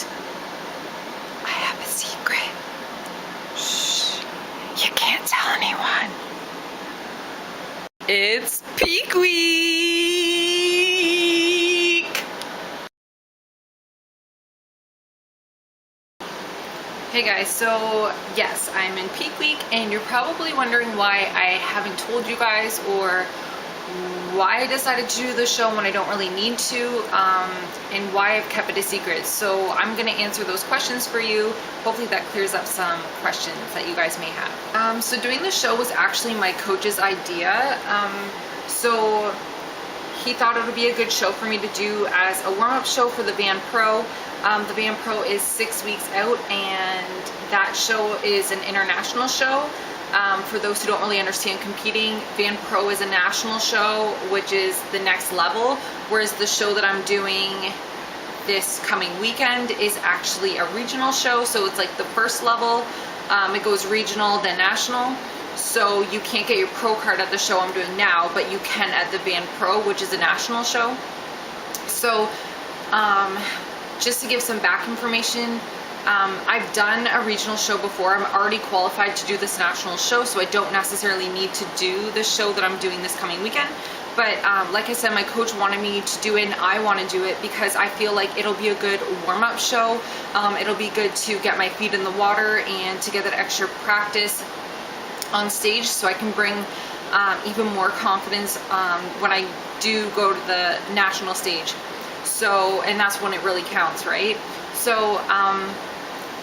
But I have a secret. Shh. You can't tell anyone. It's peak week. Hey guys, so yes, I'm in peak week and you're probably wondering why I haven't told you guys or why I decided to do the show when I don't really need to, and why I've kept it a secret. So I'm going to answer those questions for you. Hopefully that clears up some questions that you guys may have. So doing the show was actually my coach's idea. So he thought it would be a good show for me to do as a warm-up show for the Van Pro. The Van Pro is 6 weeks out, and that show is an international show. For those who don't really understand competing, Van Pro is a national show, which is the next level, whereas the show that I'm doing this coming weekend is actually a regional show. So it's like the first level, it goes regional, then national. So you can't get your pro card at the show I'm doing now, but you can at the Van Pro, which is a national show. So just to give some back information, I've done a regional show before. I'm already qualified to do this national show, so I don't necessarily need to do the show that I'm doing this coming weekend. But like I said, my coach wanted me to do it, and I want to do it because I feel like it'll be a good warm-up show. It'll be good to get my feet in the water and to get that extra practice on stage, so I can bring even more confidence when I do go to the national stage. So, and that's when it really counts, right? So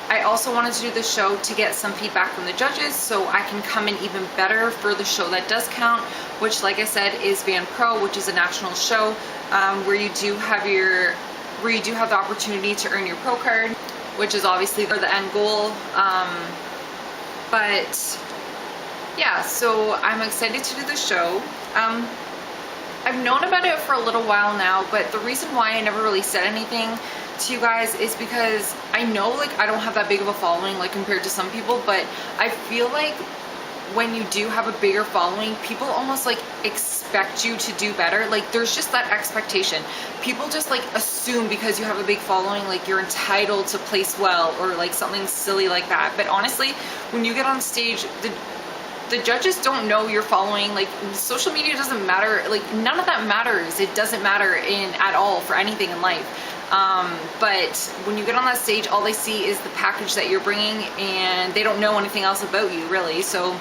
I also wanted to do the show to get some feedback from the judges so I can come in even better for the show that does count, which, like I said, is Van Pro, which is a national show where you do have the opportunity to earn your pro card, which is obviously the end goal. But yeah, so I'm excited to do the show. I've known about it for a little while now, but the reason why I never really said anything to you guys is because I know, like, I don't have that big of a following, like, compared to some people, but I feel like when you do have a bigger following, people almost like expect you to do better. Like, there's just that expectation. People just like assume because you have a big following, like, you're entitled to place well or like something silly like that. But honestly, when you get on stage, the judges don't know you're following. Like, social media doesn't matter. Like, none of that matters. It doesn't matter at all for anything in life. But when you get on that stage, all they see is the package that you're bringing, and they don't know anything else about you, really. So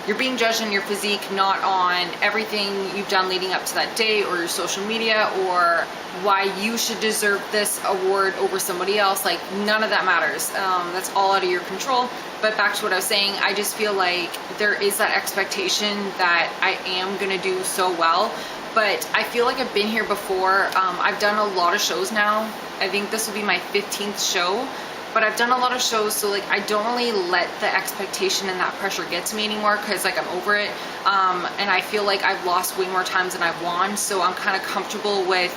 you're being judged on your physique, not on everything you've done leading up to that day or your social media or why you should deserve this award over somebody else. Like, none of that matters. That's all out of your control. But back to what I was saying, I just feel like there is that expectation that I am going to do so well. But I feel like I've been here before. I've done a lot of shows now. I think this will be my 15th show. But I've done a lot of shows, so like I don't really let the expectation and that pressure get to me anymore, because like I'm over it. And I feel like I've lost way more times than I've won. So I'm kind of comfortable with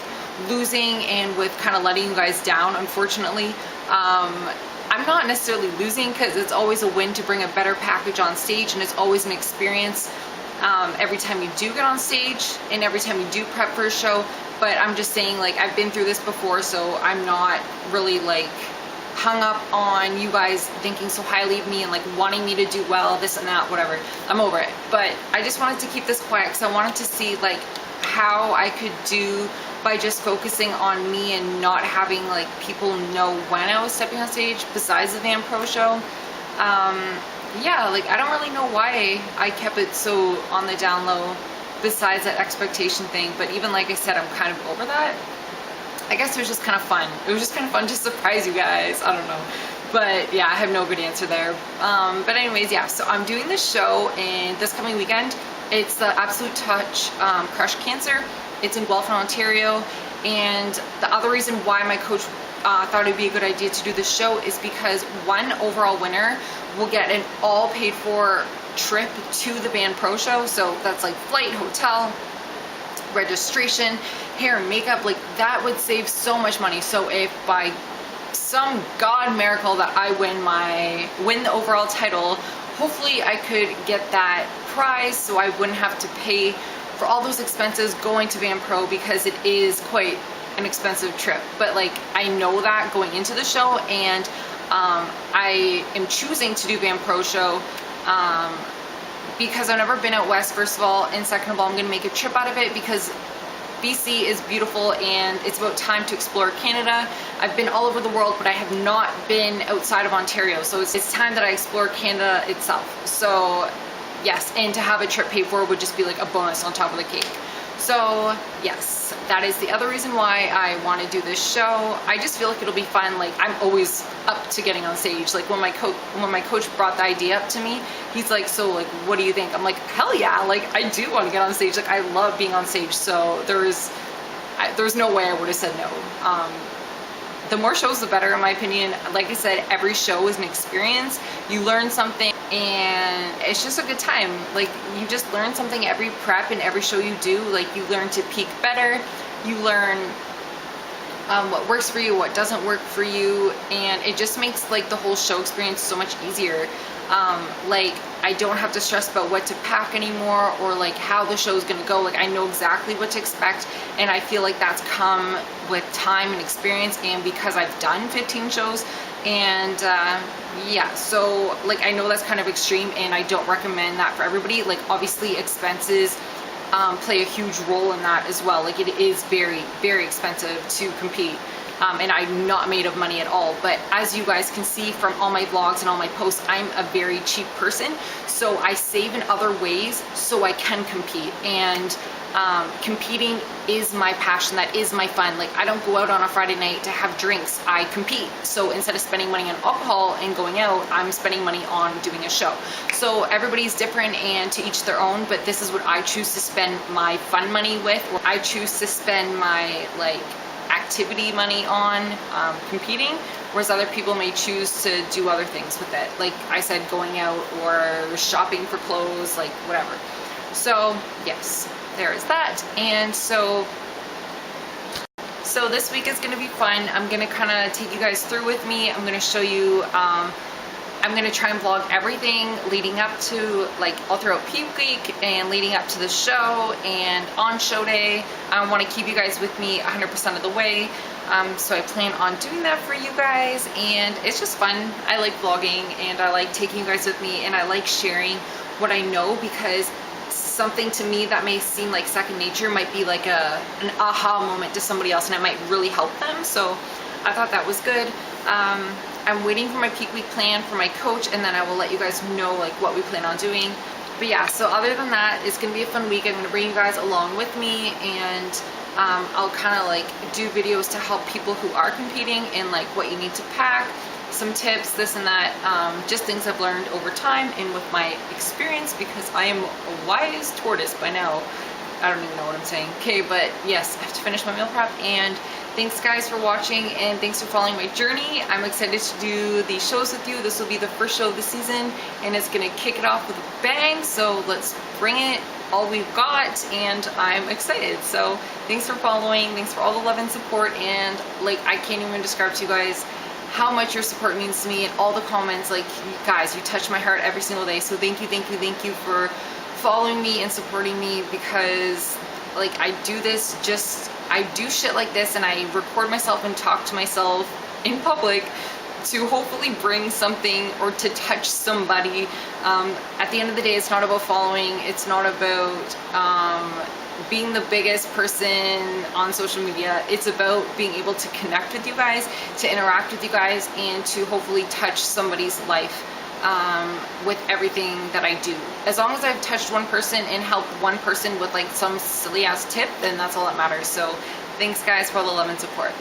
losing and with kind of letting you guys down, unfortunately. I'm not necessarily losing, because it's always a win to bring a better package on stage, and it's always an experience every time you do get on stage and every time you do prep for a show. But I'm just saying, like, I've been through this before, so I'm not really like hung up on you guys thinking so highly of me and like wanting me to do well, this and that, whatever. I'm over it. But I just wanted to keep this quiet because I wanted to see like how I could do by just focusing on me and not having like people know when I was stepping on stage besides the Van Pro show. Yeah, like I don't really know why I kept it so on the down low besides that expectation thing. But even like I said, I'm kind of over that. I guess it was just kind of fun. It was just kind of fun to surprise you guys. I don't know. But yeah, I have no good answer there. But anyways, yeah, so I'm doing this show in this coming weekend. It's the Absolute Touch Crush Cancer. It's in Guelph, Ontario. And the other reason why my coach thought it'd be a good idea to do this show is because one overall winner will get an all paid for trip to the Van Pro show. So that's like flight, hotel, registration, hair and makeup. Like that would save so much money. So if by some god miracle that I win the overall title, hopefully I could get that prize so I wouldn't have to pay for all those expenses going to Van Pro, because it is quite an expensive trip, but like I know that going into the show, and I am choosing to do Band Pro Show because I've never been out west, first of all, and second of all, I'm going to make a trip out of it because BC is beautiful and it's about time to explore Canada. I've been all over the world, but I have not been outside of Ontario, so it's time that I explore Canada itself. So yes, and to have a trip paid for would just be like a bonus on top of the cake. So yes, that is the other reason why I want to do this show. I just feel like it'll be fun. Like I'm always up to getting on stage. Like when my coach brought the idea up to me, he's like, so like, what do you think? I'm like, hell yeah, like I do want to get on stage. Like I love being on stage. So there's no way I would have said no. The more shows, the better, in my opinion. Like I said, every show is an experience. You learn something, and it's just a good time. Like you just learn something every prep and every show you do. Like you learn to peak better. You learn what works for you, what doesn't work for you, and it just makes like the whole show experience so much easier. Like I don't have to stress about what to pack anymore or like how the show is going to go. Like I know exactly what to expect, and I feel like that's come with time and experience, and because I've done 15 shows, and yeah, so like I know that's kind of extreme, and I don't recommend that for everybody. Like obviously expenses play a huge role in that as well. Like it is very, very expensive to compete. And I'm not made of money at all, but as you guys can see from all my vlogs and all my posts, I'm a very cheap person, so I save in other ways so I can compete. And competing is my passion, that is my fun. Like I don't go out on a Friday night to have drinks, I compete. So instead of spending money on alcohol and going out, I'm spending money on doing a show. So everybody's different and to each their own, but this is what I choose to spend my fun money with, or I choose to spend my like activity money on competing, whereas other people may choose to do other things with it, like I said, going out or shopping for clothes, like whatever. So yes, there is that. And so this week is going to be fun. I'm going to kind of take you guys through with me. I'm going to show you I'm going to try and vlog everything leading up to, like all throughout peak week and leading up to the show and on show day. I want to keep you guys with me 100% of the way. So I plan on doing that for you guys, and it's just fun. I like vlogging, and I like taking you guys with me, and I like sharing what I know, because something to me that may seem like second nature might be like an aha moment to somebody else, and it might really help them. So I thought that was good. I'm waiting for my peak week plan for my coach, and then I will let you guys know like what we plan on doing. But yeah, so other than that, it's gonna be a fun week. I'm gonna bring you guys along with me, and I'll kind of like do videos to help people who are competing and like what you need to pack, some tips, this and that, just things I've learned over time and with my experience, because I am a wise tortoise by now. I don't even know what I'm saying. Okay, but yes, I have to finish my meal prep, and thanks guys for watching, and thanks for following my journey. I'm excited to do these shows with you. This will be the first show of the season, and it's gonna kick it off with a bang, so let's bring it all we've got, and I'm excited. So thanks for following, thanks for all the love and support, and like I can't even describe to you guys how much your support means to me, and all the comments. Like guys, you touch my heart every single day, so thank you, thank you, thank you for following me and supporting me, because like I do this, I do shit like this, and I record myself and talk to myself in public to hopefully bring something or to touch somebody. At the end of the day, it's not about following, it's not about being the biggest person on social media. It's about being able to connect with you guys, to interact with you guys, and to hopefully touch somebody's life with everything that I do. As long as I've touched one person and helped one person with like some silly ass tip, then that's all that matters. So thanks guys for all the love and support.